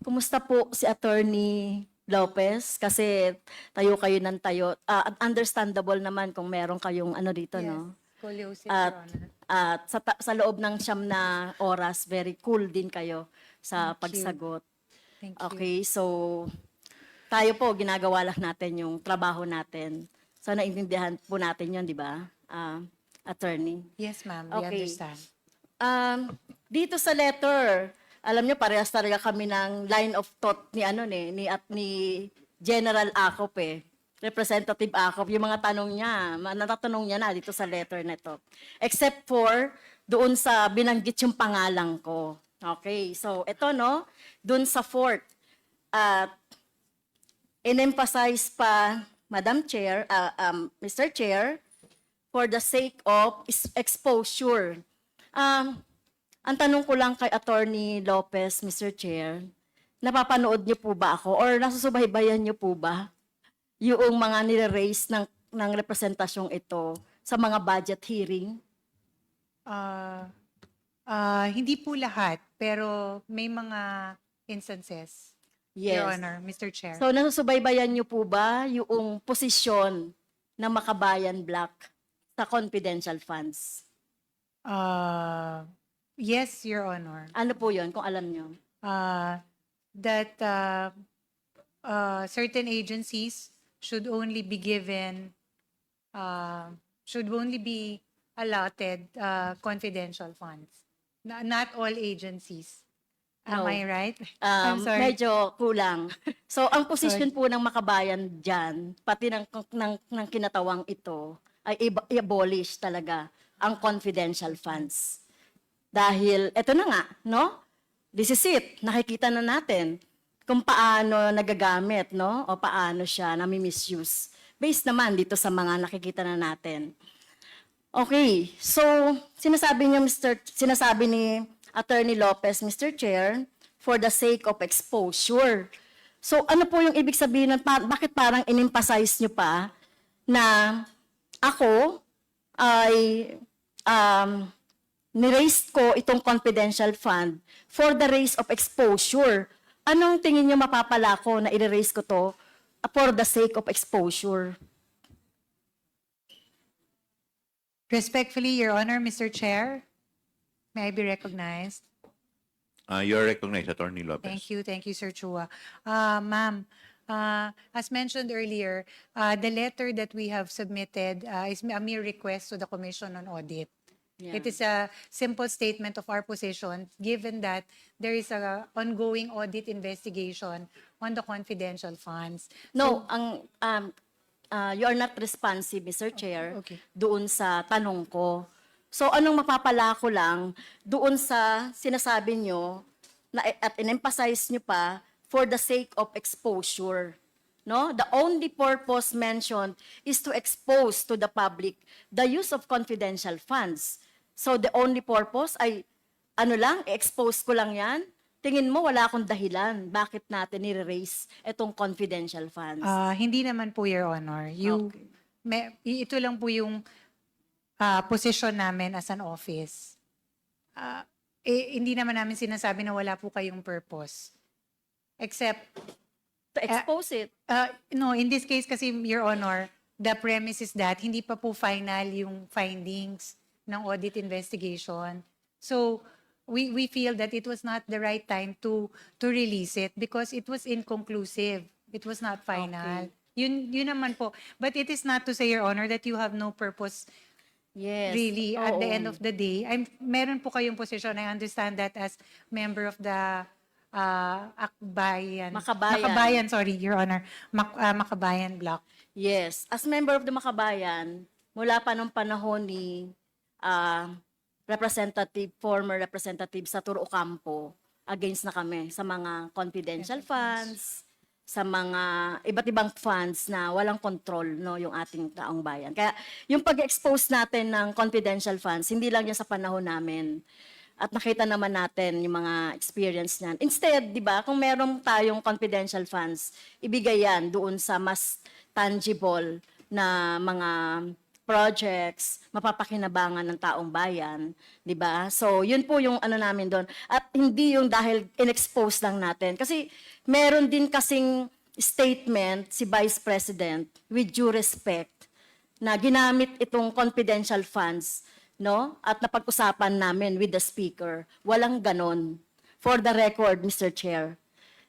Kumusta po si Attorney Lopez? Kasi tayo kayo ng tayo. Understandable naman kung meron kayong ano dito, Yes, no? scoliosis, At, Your Honor. at sa loob ng siyam na oras, very cool din kayo sa Thank you. pagsagot. Thank you. Okay, so tayo po, ginagawa lang natin yung trabaho natin. So naintindihan po natin yun, di ba? Attorney. Yes, ma'am, we Okay. understand. Dito sa letter, alam niyo parehas talaga kami ng line of thought ni ni General Acop Representative Acop, yung mga tanong niya, natatanong niya na dito sa letter na ito. Except for doon sa binanggit yung pangalan ko. Okay, so ito no, doon sa fourth, at in-emphasize pa, Madam Chair, Mr. Chair, for the sake of exposure. Ang tanong ko lang kay Attorney Lopez, Mr. Chair, napapanood niyo po ba ako or nasusubaybayan niyo po ba yung mga nire-raise ng representasyong ito sa mga budget hearing? Hindi po lahat, pero may mga instances, Yes. Your Honor, Mr. Chair. So nasusubaybayan niyo po ba yung posisyon ng Makabayan Black sa confidential funds? Yes, Your Honor. Ano po yun, kung alam niyo? That certain agencies should only be given, should only be allotted confidential funds. Not all agencies. Am No. I right? I'm sorry. Medyo kulang. So, ang posisyon po ng Makabayan dyan, pati ng kinatawang ito, ay i-abolish talaga ang confidential funds. Dahil, eto na nga, no? This is it. Nakikita na natin kung paano nagagamit, no? O paano siya nami-misuse. Based naman dito sa mga nakikita na natin. Okay, so sinasabi ni Attorney Lopez, Mr. Chair, for the sake of exposure. So ano po yung ibig sabihin ng bakit parang in-emphasize nyo pa na ako ay ni-raise ko itong confidential fund for the raise of exposure. Anong tingin nyo mapapala ko na i-raise ko to for the sake of exposure? Respectfully, Your Honor, Mr. Chair, may I be recognized? You're recognized, Attorney Lopez. Thank you, Sir Chua. Ma'am, as mentioned earlier, the letter that we have submitted is a mere request to the Commission on Audit. Yeah. It is a simple statement of our position, given that there is a ongoing audit investigation on the confidential funds. No, you are not responsive, Mr. Chair, Okay. doon sa tanong ko. So anong mapapala ko lang doon sa sinasabi nyo na, at in-emphasize nyo pa for the sake of exposure. No? The only purpose mentioned is to expose to the public the use of confidential funds. So the only purpose ay i-expose ko lang yan. Tingin mo wala akong dahilan bakit natin nire-raise itong confidential funds. Hindi naman po, Your Honor. Ito lang po yung position namin as an office. Hindi naman namin sinasabi na wala po kayong purpose. Except, To expose it. no, in this case kasi, Your Honor, the premise is that hindi pa po final yung findings ng audit investigation. So, we feel that it was not the right time to release it because it was inconclusive. It was not final. Okay. Yun naman po. But it is not to say, Your Honor, that you have no purpose. Yes. Really, at the Oo. end of the day, meron po kayong position. I understand that as member of the Makabayan. Sorry, Your Honor. Makabayan Block. Yes. As member of the Makabayan, mula pa nung panahon ni former representative sa Turo Ocampo, against na kami sa mga confidential funds, sa mga iba't ibang funds na walang control no yung ating taong bayan. Kaya yung pag-expose natin ng confidential funds, hindi lang yan sa panahon namin. At nakita naman natin yung mga experience niyan. Instead, di ba, kung meron tayong confidential funds, ibigay yan doon sa mas tangible na mga projects, mapapakinabangan ng taong bayan, 'di ba? So, yun po yung ano namin doon. At hindi yung dahil in-expose lang natin. Kasi meron din kasing statement si Vice President, with due respect, na ginamit itong confidential funds, no? At napag-usapan namin with the speaker. Walang ganon. For the record, Mr. Chair,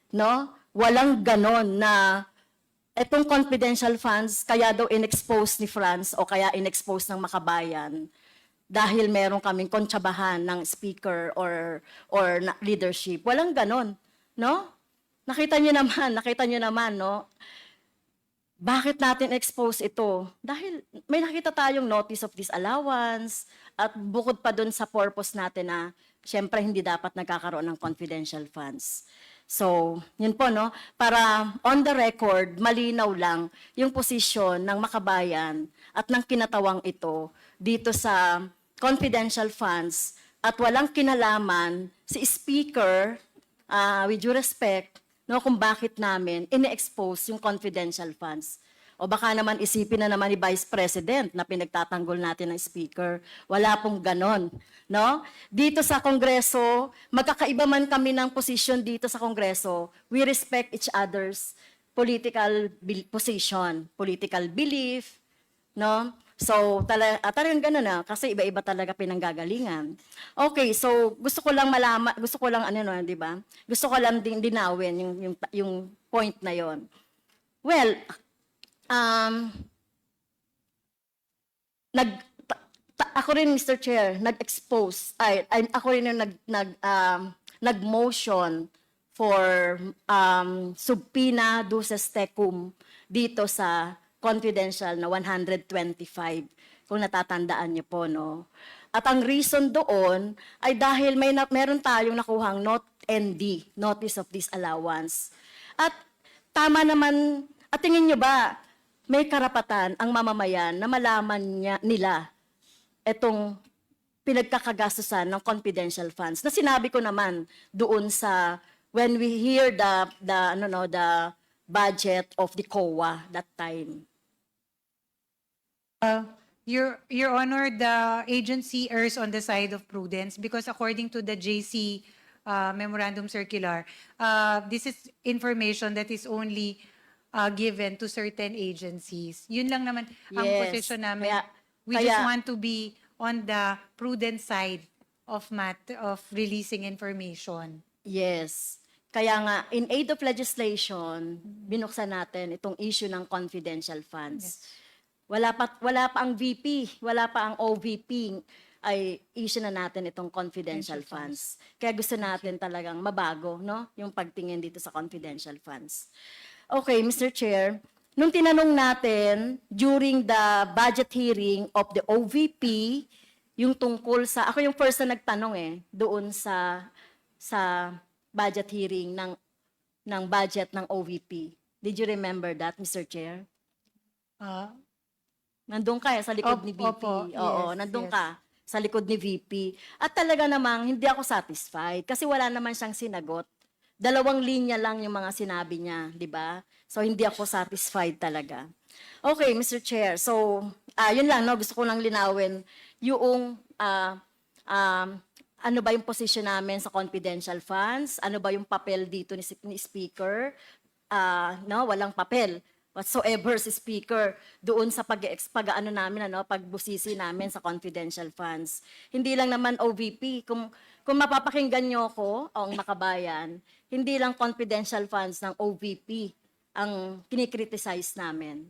no? Walang ganon na itong confidential funds, kaya daw in-expose ni France o kaya in-expose ng Makabayan dahil meron kaming kontsabahan ng speaker or leadership. Walang ganon, no? Nakita niyo naman, no? Bakit natin expose ito? Dahil may nakita tayong notice of disallowance at bukod pa dun sa purpose natin na syempre hindi dapat nagkakaroon ng confidential funds. So, yun po, no? Para on the record, malinaw lang yung posisyon ng Makabayan at ng kinatawang ito dito sa confidential funds at walang kinalaman si Speaker, with due respect, no, kung bakit namin ini-expose yung confidential funds. O baka naman isipin na naman ni Vice President na pinagtatanggol natin ng Speaker. Wala pong ganon. No? Dito sa Kongreso, magkakaiba man kami ng posisyon dito sa Kongreso, we respect each other's political position, political belief, no? So, talagang gano'n na, kasi iba-iba talaga pinanggagalingan. Okay, so gusto ko lang malaman, gusto ko lang ano no, 'di ba? Gusto ko lang din dinawin yung point na 'yon. Well, ako rin, Mr. Chair, nag-expose, ako rin yung nag-motion for subpoena duces tecum dito sa confidential na 125, kung natatandaan niyo po, no? At ang reason doon ay dahil meron tayong nakuhang ND, Notice of Disallowance. At tama naman, at tingin niyo ba, may karapatan ang mamamayan na malaman nila itong pinagkakagastusan ng confidential funds. Na sinabi ko naman doon sa when we hear the budget of the COA that time. Your Honor, the agency errs on the side of prudence because according to the JC Memorandum Circular, this is information that is only given to certain agencies. Yun lang naman ang Yes. position namin. We Kaya- just want to be on the prudent side of releasing information. Yes. Kaya nga, in aid of legislation, binuksan natin itong issue ng confidential funds. Wala pa ang VP, wala pa ang OVP, ay issue na natin itong confidential funds. Kaya gusto natin talagang mabago, no? Yung pagtingin dito sa confidential funds. Okay, Mr. Chair, nung tinanong natin during the budget hearing of the OVP, yung tungkol sa, ako yung first na nagtanong doon sa budget hearing ng budget ng OVP. Did you remember that, Mr. Chair? Nandun ka sa likod ni VP. Opo, Oo, yes, nandun yes. ka sa likod ni VP. At talaga namang hindi ako satisfied kasi wala naman siyang sinagot. 2 linya lang yung mga sinabi niya, di ba? So, hindi ako satisfied talaga. Okay, Mr. Chair. So, yun lang, no? Gusto ko lang linawin yung ano ba yung position namin sa confidential funds? Ano ba yung papel dito ni Speaker? No, walang papel whatsoever si Speaker doon sa pag-ano namin, pagbusisi namin sa confidential funds. Hindi lang naman OVP. Kung mapapakinggan nyo ko, ang Makabayan, hindi lang confidential funds ng OVP ang kinikriticize namin.